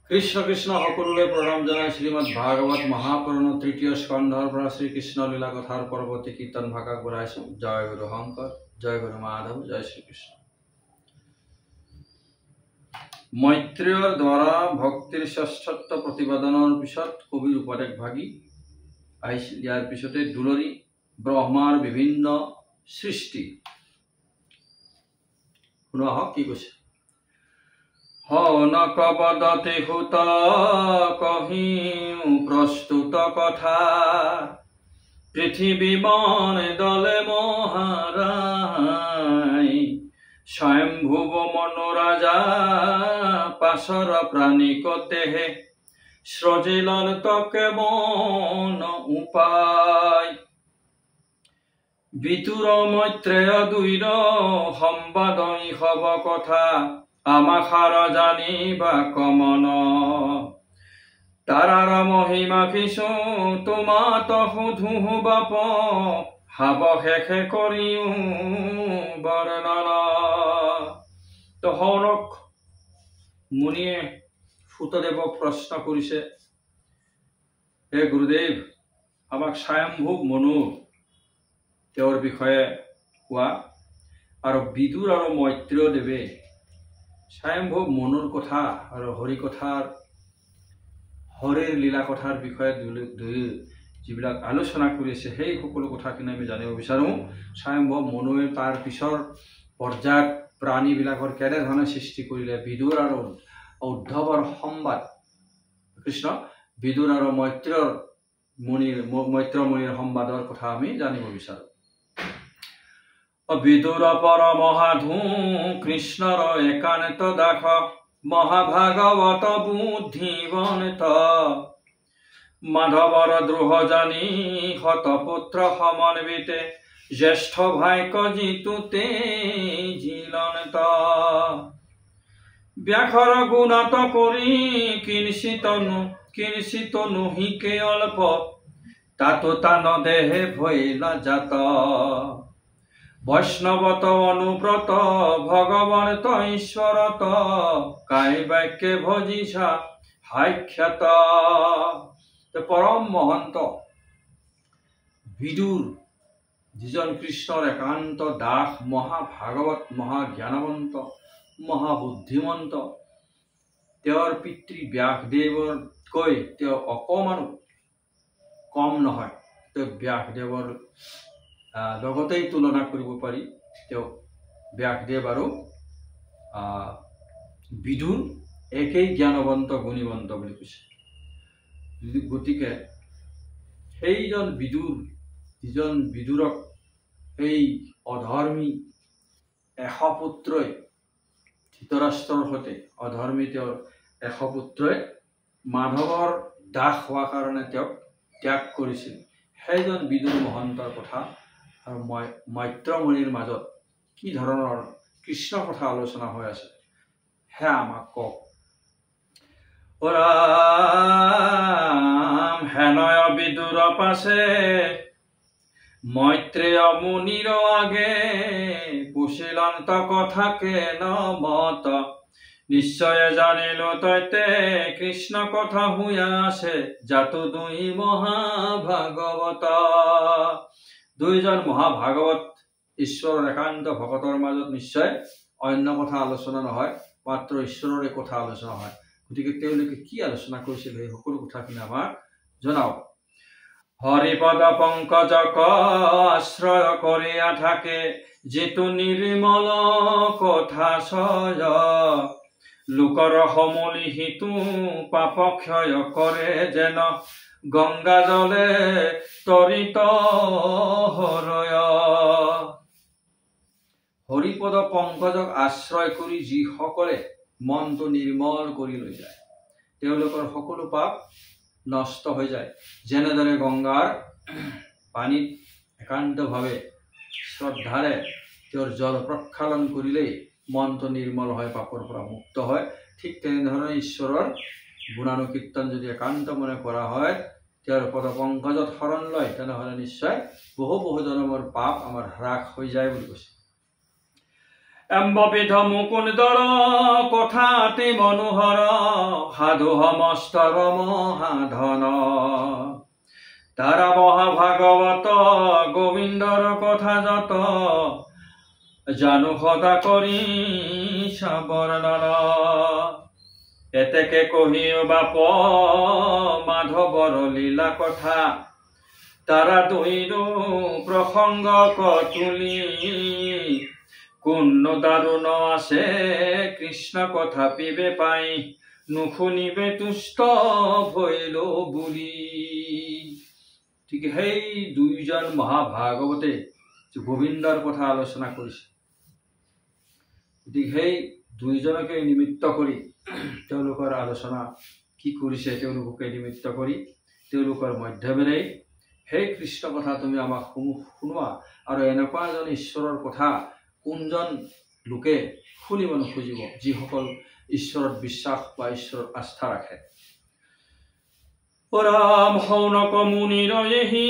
কৃষ্ণ কৃষ্ণ সকলোলৈ প্ৰণাম জনাই শ্ৰীমদ ভাগৱত মহাপুৰাণ তৃতীয় স্কন্ধৰ পৰা শ্ৰীকৃষ্ণ লীলা কথাৰ পৰৱৰ্তী কীৰ্তন ভাগ আগবঢ়াইছো। জয় গুৰু শংকৰ, জয় গুৰু মাধৱ, জয় শ্ৰীকৃষ্ণ। মৈত্ৰেয়ৰ দ্বাৰা ভক্তিৰ শ্ৰেষ্ঠত্ব প্ৰতিপাদনৰ পিছত কবিৰ উপদেশ ভাগি আহিছিল। ইয়াৰ পিছতে দুলৰী ব্ৰহ্মাৰ বিভিন্ন সৃষ্টি শুনা হওক কি কৈছে। হনক বদতে হুত কহিও প্ৰস্তুত কথা, পৃথিৱী বন দলে মহাৰাই, স্বয়ম্ভুৱ মনোৰাজা পাশৰ প্ৰাণী কতেহে, সৃজিলন তকে মন উপায়। বিতুৰ মৈত্ৰেয় দুইৰ সম্বাদই হব কথা, আমাখাৰ জানিবা কমন, তাৰাৰ মহিমা কিছু তোমাত সুধু বাপ, হাব শেষে কৰিও বৰ্ণন। তো হনক মুনিয়ে সুতদেৱক প্ৰশ্ন কৰিছে, হে গুৰুদেৱ, আমাক স্বয়ম্ভুৱ মনু তেওঁৰ বিষয়ে কোৱা, আৰু বিদুৰ আৰু মৈত্ৰেয় দেৱে স্বয়ম্ভৱ মনুৰ কথা আৰু হৰি কথাৰ হৰিৰ লীলা কথাৰ বিষয়ে যিবিলাক আলোচনা কৰিছে সেই সকলো কথাখিনি আমি জানিব বিচাৰোঁ। স্বয়ম্ভৱ মনুৱে তাৰ পিছৰ পৰ্যায়ত প্ৰাণীবিলাকৰ কেনেধৰণে সৃষ্টি কৰিলে, বিদুৰ আৰু উদ্ধৱৰ সংবাদ, কৃষ্ণ বিদুৰ আৰু মৈত্ৰেয় মুনিৰ সংবাদৰ কথা আমি জানিব বিচাৰোঁ। বিদুৰ পৰমসাধু কৃষ্ণৰ একান্ত দাস, মহাভাগৱত বুদ্ধিবন্ত, মাধৱৰ দ্ৰোহ জানি শতপুত্ৰ সমন্বিতে, জ্যেষ্ঠ ভাইক জিতুতে জিলন্ত, ব্যাসৰ গুণত কৰি কিঞ্চিত নহিকে অল্প, তাতো তান দেহে ভৈলা জাত, বৈষ্ণৱত অনুব্ৰত ভগৱন্ত ঈশ্বৰত, কাই বাক্যে ভজিছা সাক্ষাৎ। পৰম মহন্ত বিদুৰ, যিজন কৃষ্ণৰ একান্ত দাস, মহাভাগৱত, মহাজ্ঞানৱন্ত, মহাবুদ্ধিমন্ত, তেওঁৰ পিতৃ ব্যাসদেৱতকৈ তেওঁ অকণমানো কম নহয়। তেওঁ ব্যাসদেৱৰ লগতেই তুলনা কৰিব পাৰি। তেওঁ ব্যাসদেৱ আৰু বিদুৰ একেই জ্ঞানৱন্ত গুণীৱন্ত বুলি কৈছে। গতিকে সেইজন বিদুৰ, যিজন বিদুৰক এই অধৰ্মী এশপুত্ৰই, ধৃতৰাষ্ট্ৰৰ সৈতে অধৰ্মী তেওঁৰ এশপুত্ৰই মাধৱৰ দাস হোৱা কাৰণে তেওঁক ত্যাগ কৰিছিল, সেইজন বিদুৰ মহন্তৰ কথা আৰু মৈত্ৰেয় মুনিৰ মাজত কি ধৰণৰ কৃষ্ণ কথা আলোচনা হৈ আছে হে আমাক কওক। ৰাম হেনয় বিদুৰ পাছে, মৈত্ৰেয় মুনিৰ আগে, পুছিলন্ত কথাকে নমত, নিশ্চয় জানিলো তইতে কৃষ্ণ কথা হুয়া আছে, জাতো দুই মহাভাগৱত। দুইজন মহাভাগৱত ঈশ্বৰৰ একান্ত ভকতৰ মাজত নিশ্চয় অন্য কথা আলোচনা নহয়, মাত্ৰ ঈশ্বৰৰে কথা আলোচনা হয়। গতিকে তেওঁলোকে কি আলোচনা কৰিছিল সেই সকলো কথাখিনি আমাক জনাওক। হৰিপদ পংকজক আশ্ৰয় কৰিয়া থাকে, যিটো নিৰ্মল কথা সয়, লোকৰ সমলি সিটো পাপ ক্ষয় কৰে, যেন গংগা জলে তৰিত হৰয়। হৰিপদ পংকজক আশ্ৰয় কৰি যিসকলে মনটো নিৰ্মল কৰি লৈ যায়, তেওঁলোকৰ সকলো পাপ নষ্ট হৈ যায়। যেনেদৰে গংগাৰ পানীত একান্তভাৱে শ্ৰদ্ধাৰে তেওঁৰ জল প্ৰক্ষালন কৰিলেই মনটো নিৰ্মল হয়, পাপৰ পৰা মুক্ত হয়, ঠিক তেনেধৰণে ঈশ্বৰৰ গুণানুকীৰ্তন যদি একান্ত মনে কৰা হয়, তেওঁৰ পদপংকজত শৰণ লয়, তেনেহ'লে নিশ্চয় বহু জনমৰ পাপ আমাৰ হ্ৰাস হৈ যায় বুলি কৈছে। এম্ববিধ মুকুন্দৰ কথাতি মনোহৰ সাধু সমস্তৰ মহাধন তাৰা মহাভাগৱত গোবিন্দৰ কথা যত জানো সদা কৰি বৰ্ণন এতেকে কহিও বাপ মাধৱৰ লীলা কথা তাৰা দৈৰো প্ৰসংগ তুলি কোন দাৰুণ আছে কৃষ্ণ কথা পিবে পাই নুশুনিবে তুষ্ট ভৈল বুলি। ঠিক সেই দুইজন মহাভাগৱতে গোবিন্দৰ কথা আলোচনা কৰিছে। গতিকে সেই দুইজনকে নিমিত্ত কৰি তেওঁলোকৰ আলোচনা কি কৰিছে, তেওঁলোককে নিমিত্ত কৰি তেওঁলোকৰ মধ্যমেৰে সেই কৃষ্ণ কথা তুমি আমাক শুনোৱা। আৰু এনেকুৱা এজন ঈশ্বৰৰ কথা কোনজন লোকে শুনিব নোখোজিব, যিসকল ঈশ্বৰত বিশ্বাস বা ঈশ্বৰত আস্থা ৰাখে। ৰাম শৌনক মুনিৰ এহি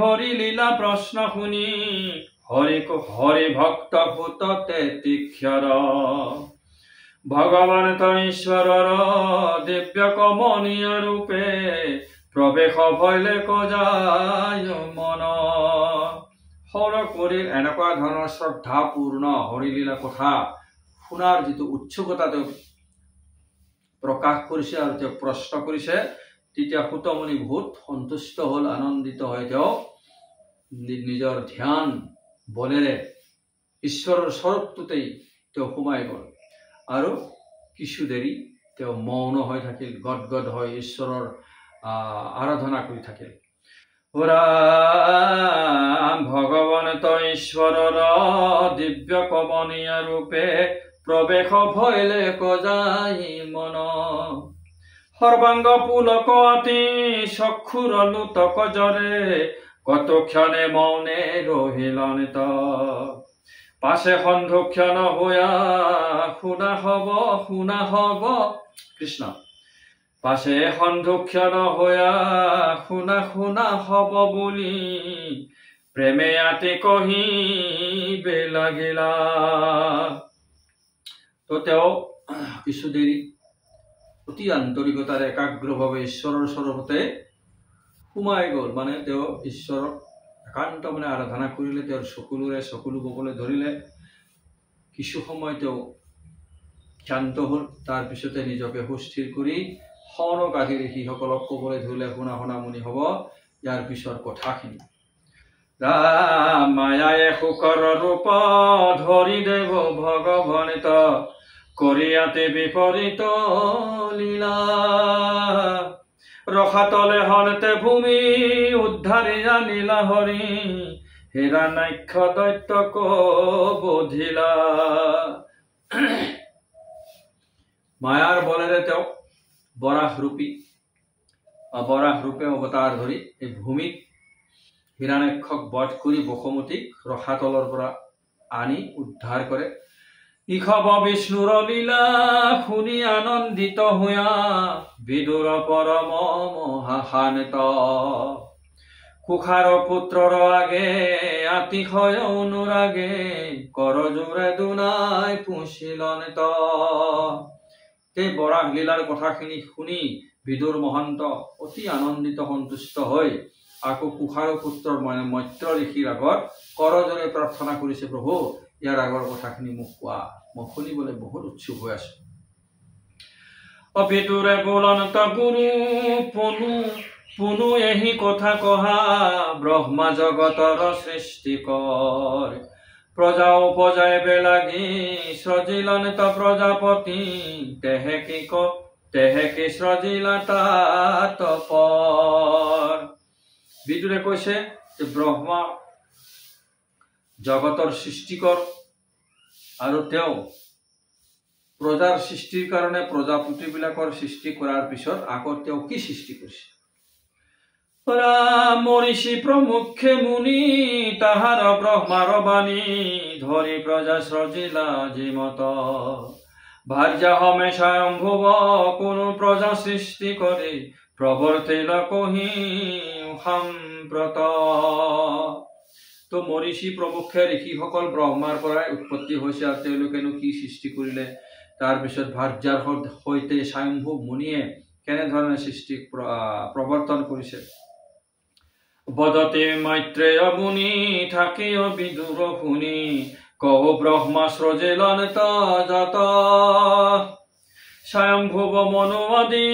হৰি লীলা প্ৰশ্ন শুনি হৰি ভক্ত ভূততে তীক্ষৰ ভগৱান ঈশ্বৰৰ দিব্য কমনীয় ৰূপে প্ৰৱেশ ভৈলে কজায় মন। শৌনক মুনিৰ এনেকুৱা ধৰণৰ শ্ৰদ্ধাপূৰ্ণ হৰিলীলা কথা শুনাৰ যিটো উৎসুকতা তেওঁ প্ৰকাশ কৰিছে আৰু তেওঁ প্ৰশ্ন কৰিছে, তেতিয়া সুতমুনি বহুত সন্তুষ্ট হ'ল, আনন্দিত হৈ তেওঁ নিজৰ ধ্যান বলেৰে ঈশ্বৰৰ স্বৰূপটোতেই তেওঁ সোমাই গ'ল আৰু কিছু দেৰি তেওঁ মৌন হৈ থাকিল, গদগদ হৈ ঈশ্বৰৰ আৰাধনা কৰি থাকিল। ৰাম ভগৱান ঈশ্বৰৰ দিব্য কমনীয় ৰূপে প্ৰৱেশ ভৈলে কজাই মন সৰ্বাংগ পুলক আতি চক্ষুৰ লোতক জৰে কত ক্ষণে মৌনে ৰহিলনিত পাছে সন্ধুক্ষণ হোয়া শুনা হব কৃষ্ণ পাছে সন্ধুক্ষণ হোয়া শুনা হব বুলি প্ৰেমে আতি কহিবে লাগিলা। তো তেওঁ কিছু দেৰি অতি আন্তৰিকতাৰে একাগ্ৰভাৱে ঈশ্বৰৰ স্বৰূপতে সোমাই গ'ল। মানে তেওঁ ঈশ্বৰক একান্ত মানে আৰাধনা কৰিলে, তেওঁৰ চকুলো ববলৈ ধৰিলে। কিছু সময় তেওঁ ক্ষান্ত হ'ল, তাৰপিছতে নিজকে সুস্থিৰ কৰি শৌনক আদি ঋষিসকলক ক'বলৈ ধৰিলে, শুনা মুনি হ'ব ইয়াৰ পিছৰ কথাখিনি। ৰাম মায়ায়ে শুকৰ ৰূপ ধৰি দেৱ ভগৱানিত কৰিয়াতে বিপৰীত লীলা ৰসাতলে হনতে ভূমি উদ্ধাৰিয়া নীলা হৰি হিৰণ্যাক্ষ দৈত্যক বোধিলা। মায়াৰ বলেৰে তেওঁ বৰাহ ৰূপে অৱতাৰ ধৰি এই ভূমিত হিৰণ্যাক্ষক বধ কৰি বসুমতীক ৰসাতলৰ পৰা আনি উদ্ধাৰ কৰে। ইষব বিষ্ণুৰ লীলা শুনি আনন্দিত হোৱা বিদুৰ পৰম মহাশান্ত কুশাৰ পুত্ৰৰ আগে আতিশয় অনুৰাগে কৰজোৰে দুনাই পুছিলনিত। এই বৰাহ লীলাৰ কথাখিনি শুনি বিদুৰ মহন্ত অতি আনন্দিত সন্তুষ্ট হৈ আকৌ কুশাৰ পুত্ৰৰ মানে মৈত্ৰ ঋষিৰ আগত কৰজোৰে প্ৰাৰ্থনা কৰিছে, প্ৰভু ইয়াৰ আগৰ কথাখিনি মোক কোৱা, মই শুনিবলৈ বহুত উৎসুক হৈ আছো। অপিতুৰে বোলন্ত গুৰু পুনু এহি কথা কহা ব্ৰহ্মা জগতৰ সৃষ্টিকৰ প্ৰজা উপজাইবে লাগি সৃজিলনিত প্ৰজাপতি তেহে কি সৃজিলা তাতপৰ। বিদুৰে কৈছে যে ব্ৰহ্মা জগতৰ সৃষ্টিকৰ আৰু তেওঁ প্ৰজাৰ সৃষ্টিৰ কাৰণে প্ৰজাপতিবিলাকৰ সৃষ্টি কৰাৰ পিছত আকৌ তেওঁ কি সৃষ্টি কৰিছে। মৰিষি প্ৰমুখে মুনি তাহাৰ ব্ৰহ্মাৰ বাণী ধৰি প্ৰজা সৃজিলা যিমত ভাৰ্যা হমে স্বয়ম্ভুৱ কোনো প্ৰজা সৃষ্টি কৰি প্ৰৱৰ্তিল কহি সম্প্ৰত। তো মৰীষি প্ৰমুখ্যে ঋষিসকল ব্ৰহ্মাৰ পৰাই উৎপত্তি হৈছে আৰু তেওঁলোকেনো কি সৃষ্টি কৰিলে তাৰপিছত ভাৰ্যাৰ সৈতে স্বয়ম্ভু মুনিয়ে কেনেধৰণে সৃষ্টি প্ৰৱৰ্তন কৰিছে বদতে মৈত্ৰেয় মুনি থাকিও বিদুৰ শুনি কহ ব্ৰহ্মা সৃজিলন তজাত স্বয়ম্ভুৱ মনু আদি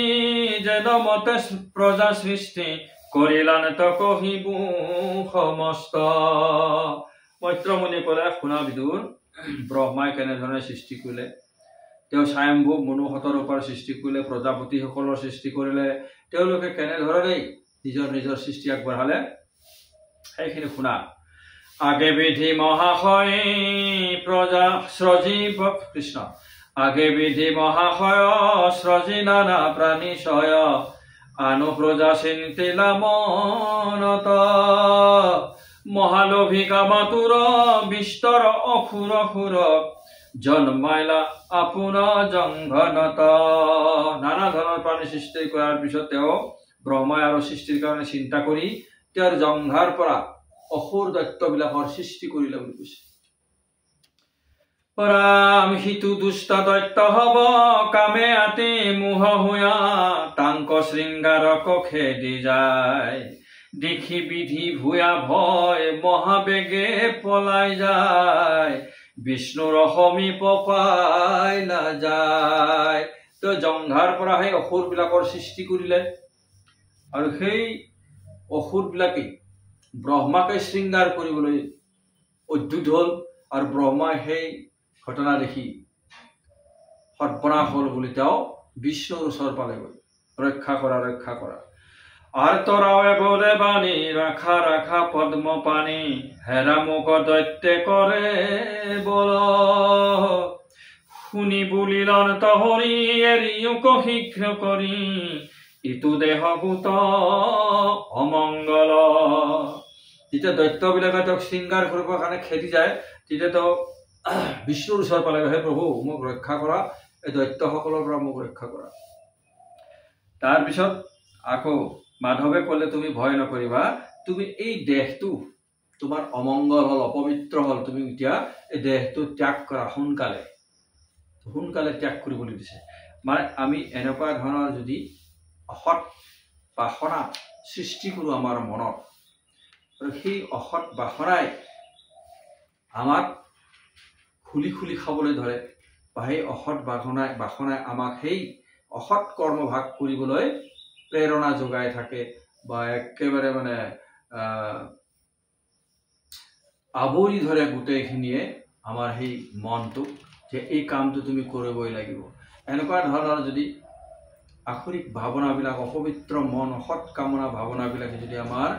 যেন মতে প্ৰজা সৃষ্টি কৰিলান ত কহিবু সমস্ত মৈত্ৰ মুনি ক'লে শুনা বিদুৰ ব্ৰহ্মাই কেনেধৰণে সৃষ্টি কৰিলে তেওঁ স্বয়ম্ভু মনুহঁতৰ ওপৰত সৃষ্টি কৰিলে প্ৰজাপতিসকলৰ সৃষ্টি কৰিলে তেওঁলোকে কেনেধৰণে নিজৰ নিজৰ সৃষ্টি আগবঢ়ালে সেইখিনি শুনা আগে বিধি মহাশয় প্ৰজা সৃজীৱ কৃষ্ণ আগে বিধি মহাশয় সৃজি নানা প্ৰাণী শয় আনু প্ৰজা চিন্তিলা মনত মহালোভী কামাতুৰ বিস্তৰ অসুৰ সুৰ জন্মাইলা আপোনাৰ জংঘনত নানা ধৰণৰ প্ৰাণী সৃষ্টি কৰাৰ পিছত তেওঁ ব্ৰহ্মাই আৰু সৃষ্টিৰ কাৰণে চিন্তা কৰি তেওঁৰ জংঘাৰ পৰা অসুৰ দৈত্যবিলাকৰ সৃষ্টি কৰিলে বুলি কৈছে পৰাম হিতু দুষ্ট দৈত্য হব কামে আতি মোহ হোৱা তাংক শৃংগাৰক খেদি যায় দেখি বিধি ভূয়া ভয় মহাবেগে পলাই যায় বিষ্ণুৰ সমীপ পাই নাযায় তো জংঘাৰ পৰা সেই অসুৰবিলাকৰ সৃষ্টি কৰিলে আৰু সেই অসুৰবিলাকে ব্ৰহ্মাকে শৃংগাৰ কৰিবলৈ উদ্যুত হ'ল আৰু ব্ৰহ্মাই সেই ঘটনা দেখি সৰ্বনাশ হ'ল বুলি তেওঁ বিষ্ণুৰ ওচৰ পালেগৈ ৰক্ষা কৰা আৰ্তৰাৱে বোলে বাণী ৰাখা ৰাখা পদ্ম পানী হেৰা মুখ দৈত্যে কৰে বল শুনি বুলিলন তহৰি এৰিয়োক শীঘ্ৰ কৰি ইটো দেহভূত অমংগল যেতিয়া দৈত্যবিলাকে তেওঁক শৃংগাৰ কৰিবৰ কাৰণে খেদি যায় তেতিয়া তেওঁ বিষ্ণুৰ ওচৰ পালেগৈ হে প্ৰভু মোক ৰক্ষা কৰা এই দৈত্যসকলৰ পৰা মোক ৰক্ষা কৰা তাৰপিছত আকৌ মাধৱে ক'লে তুমি ভয় নকৰিবা তুমি এই দেহটো তোমাৰ অমংগল হ'ল অপবিত্ৰ হ'ল তুমি এতিয়া এই দেহটো ত্যাগ কৰা সোনকালে ত্যাগ কৰিবলৈ দিছে মানে আমি এনেকুৱা ধৰণৰ যদি অসৎ বাসনা সৃষ্টি কৰোঁ আমাৰ মনত আৰু সেই অসৎ বাসনাই আমাক খুলি খুলি খাবলৈ ধৰে বা সেই অসৎ বাসনাই আমাক সেই অসৎ কৰ্মভাগ কৰিবলৈ প্ৰেৰণা যোগাই থাকে বা একেবাৰে মানে আৱৰি ধৰে গোটেইখিনিয়ে আমাৰ সেই মনটোক যে এই কামটো তুমি কৰিবই লাগিব এনেকুৱা ধৰণৰ যদি আখৰিক ভাৱনাবিলাক অপবিত্ৰ মন অসৎ কামনা ভাৱনাবিলাকে যদি আমাৰ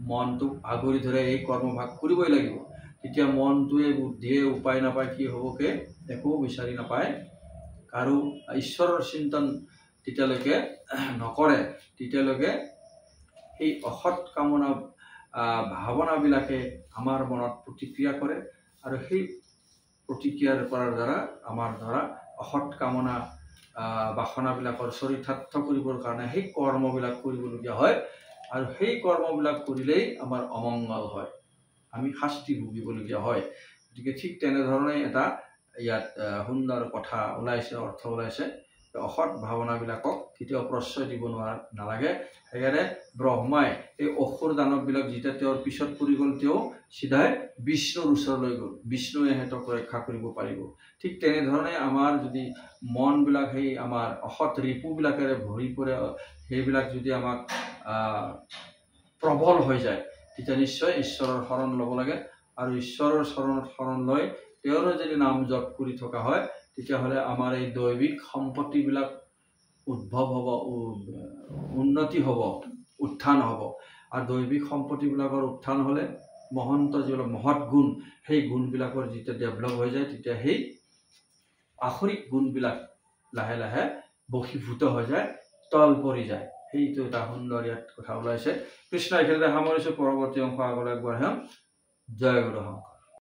মনটোক আগুৰি ধৰে এই কৰ্মভাগ কৰিবই লাগিব তেতিয়া মনটোৱে বুদ্ধিয়ে উপায় নাপায় কি হ'বকে একো বিচাৰি নাপায় আৰু ঈশ্বৰৰ চিন্তন তেতিয়ালৈকে নকৰে তেতিয়ালৈকে সেই অসৎ কামনা ভাৱনাবিলাকে আমাৰ মনত প্ৰতিক্ৰিয়া কৰে আৰু সেই প্ৰতিক্ৰিয়াৰ কৰাৰ দ্বাৰা আমাৰ দ্বাৰা অসৎ কামনা বাসনাবিলাকৰ চৰিতাৰ্থ কৰিবৰ কাৰণে সেই কৰ্মবিলাক কৰিবলগীয়া হয় আৰু সেই কৰ্মবিলাক কৰিলেই আমাৰ অমংগল হয় আমি শাস্তি ভুগিবলগীয়া হয় গতিকে ঠিক তেনেধৰণে এটা ইয়াত সুন্দৰ কথা ওলাইছে অৰ্থ ওলাইছে অসৎ ভাৱনাবিলাকক কেতিয়াও প্ৰশ্ৰয় দিব নালাগে সেইকাৰণে ব্ৰহ্মাই এই অসুৰ দানৱবিলাক যেতিয়া তেওঁৰ পিছত পৰি গ'ল তেওঁ চিধাই বিষ্ণুৰ ওচৰলৈ গ'ল বিষ্ণুৱে সিহঁতক ৰক্ষা কৰিব পাৰিব ঠিক তেনেধৰণে আমাৰ যদি মনবিলাক সেই আমাৰ অসৎ ৰিপুবিলাকেৰে ভৰি পৰে সেইবিলাক যদি আমাক প্ৰবল হৈ যায় তেতিয়া নিশ্চয় ঈশ্বৰৰ শৰণ ল'ব লাগে আৰু ঈশ্বৰৰ শৰণ লৈ তেওঁৰ যদি নাম জপ কৰি থকা হয় তেতিয়াহ'লে আমাৰ এই দৈবিক সম্পত্তিবিলাক উদ্ভৱ হ'ব উন্নতি হ'ব উত্থান হ'ব আৰু দৈবিক সম্পত্তিবিলাকৰ উত্থান হ'লে মহন্ত যিবিলাক মহৎ গুণ সেই গুণবিলাকৰ যেতিয়া ডেভেলপ হৈ যায় তেতিয়া সেই আখৰিক গুণবিলাক লাহে লাহে বশীভূত হৈ যায় তল পৰি যায় সেইটো এটা সুন্দৰ ইয়াত কথা ওলাইছে কৃষ্ণ একেবাৰে সামৰিছোঁ পৰৱৰ্তী অংশ আগলৈ আগবঢ়াম জয় গুৰু শংকৰ